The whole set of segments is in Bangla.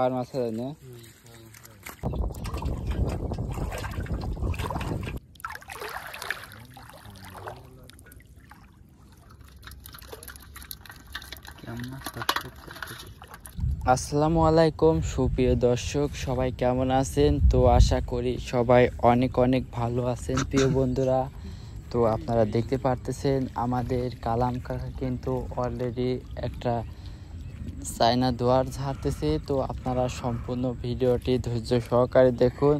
খাওয়ার মাছ হয় না? আসসালামু আলাইকুম সুপ্রিয় দর্শক, সবাই কেমন আছেন? তো আশা করি সবাই অনেক অনেক ভালো আছেন প্রিয় বন্ধুরা। তো আপনারা দেখতে পারতেছেন আমাদের কালাম কাকা কিন্তু অলরেডি একটা চায়না দুয়ার ঝাড়তেছে। তো আপনারা সম্পূর্ণ ভিডিওটি ধৈর্য সহকারে দেখুন।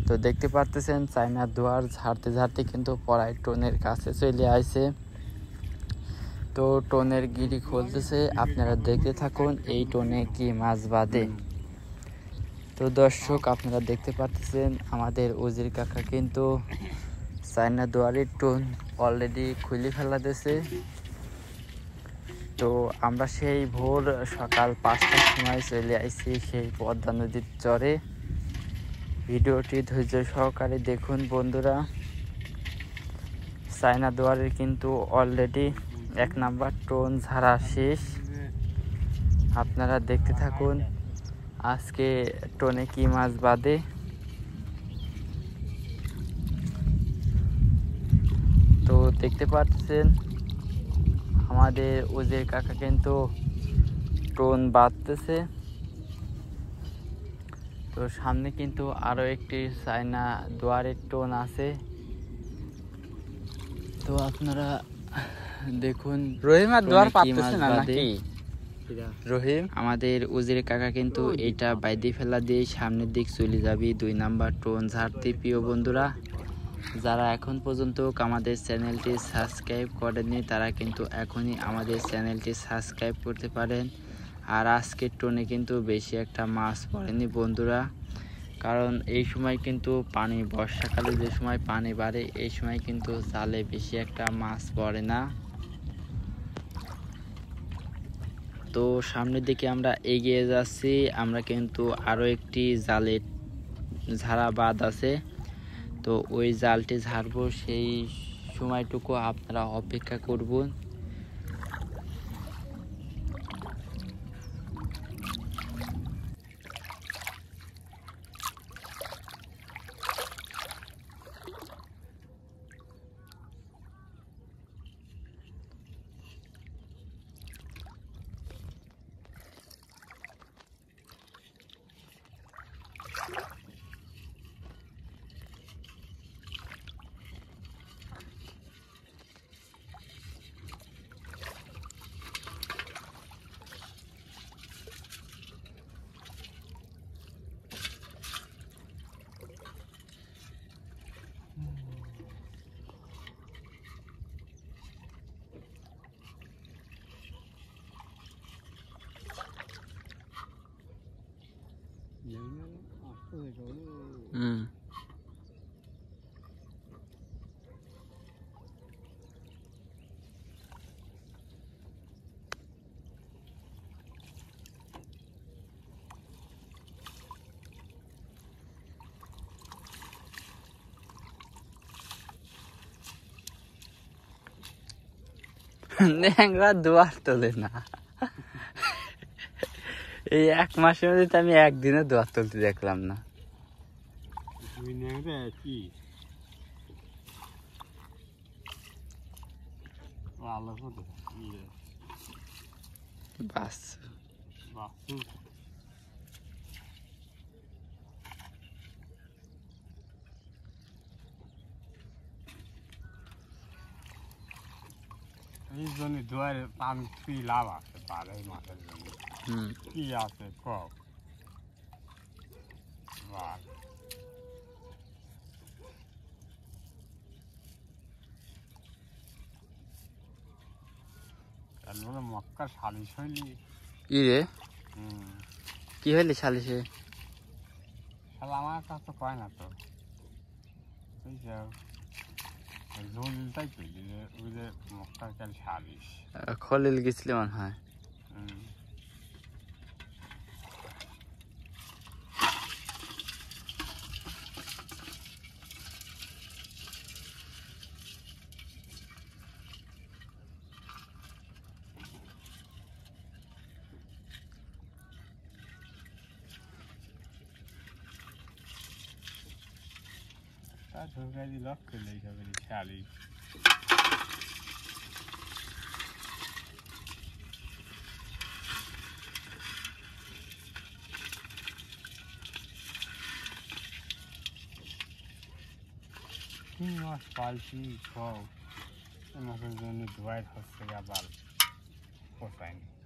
তো দেখতে পারতেছেন চায়না দুয়ার ঝাড়তে ঝাড়তে কিন্তু পড়ায় টোনের কাছে চলে আসে। তো টোনের গিরি খুলতেছে, আপনারা দেখতে থাকুন এই টোনে কি মাছ বাঁধে। তো দর্শক আপনারা দেখতে পারতেছেন আমাদের উজির কাকা কিন্তু চায়না দুয়ারের টোন অলরেডি খুলে ফেলা দিয়েছে। তো আমরা সেই ভোর সকাল 5টার সময় চলে আসছি সেই পদ্মা নদীর চরে। ভিডিওটি ধৈর্য সহকারে দেখুন বন্ধুরা। চায়না দুয়ারের কিন্তু অলরেডি 1 নাম্বার টোন ঝাড়া শেষ। আপনারা দেখতে থাকুন আজকে টোনে কি মাছ বাঁধে। তো দেখতে পাচ্ছেন আমাদের উজির কাকা কিন্তু টোন বাঁধতেছে। তো সামনে কিন্তু আরো একটি চায়না দুয়ারের টোন আছে। তো আপনারা দেখুন রহিম আর দুয়ার পাততেছে না নাকি? রহিম আমাদের উজির কাকা কিন্তু এটা বাইদে ফেলা দিয়ে সামনের দিক চলে যাবে 2 নাম্বার টোন ঝাড়তে। প্রিয় বন্ধুরা, যারা এখন পর্যন্ত আমাদের চ্যানেলটি সাবস্ক্রাইব করেননি তারা কিন্তু এখনই আমাদের চ্যানেলটি সাবস্ক্রাইব করতে পারেন। আর আজকের টোনে কিন্তু বেশি একটা মাছ পড়েনি বন্ধুরা, কারণ এই সময় কিন্তু পানি, বর্ষাকালে যে সময় পানি বাড়ে এই সময় কিন্তু জালে বেশি একটা মাছ পড়ে না। তো সামনের দিকে আমরা এগিয়ে যাচ্ছি। আমরা কিন্তু আরো একটি জালের ঝাড়া বাঁধ আছে, তো ওই জালটি ঝাড়বো, সেই সময়টুকু আপনারা অপেক্ষা করবেন। ন্যাংরা দুয়ার তোলে না। এই 1 মাসের মধ্যে তো আমি একদিনে দুয়ার তুলতে দেখলাম না। বাস এই জন্য দুয়ারে পানি তুই লাভ আছে পারে মাছের জন্য। কি আছে কম মক্কা সালিশ হইলি কি রে? কি হইলি সালিশে? আমার কাছে কয় না তো জলটাই তৈরি ওই যে মক্কার কাল সালিশ খলিল গেছিল মনে হয়। ঢুকাই দিল চলে যাবে শালি কি মাছ পালছি খাও মাছের জন্য ধোয়াই হচ্ছে আবার পোষায়নি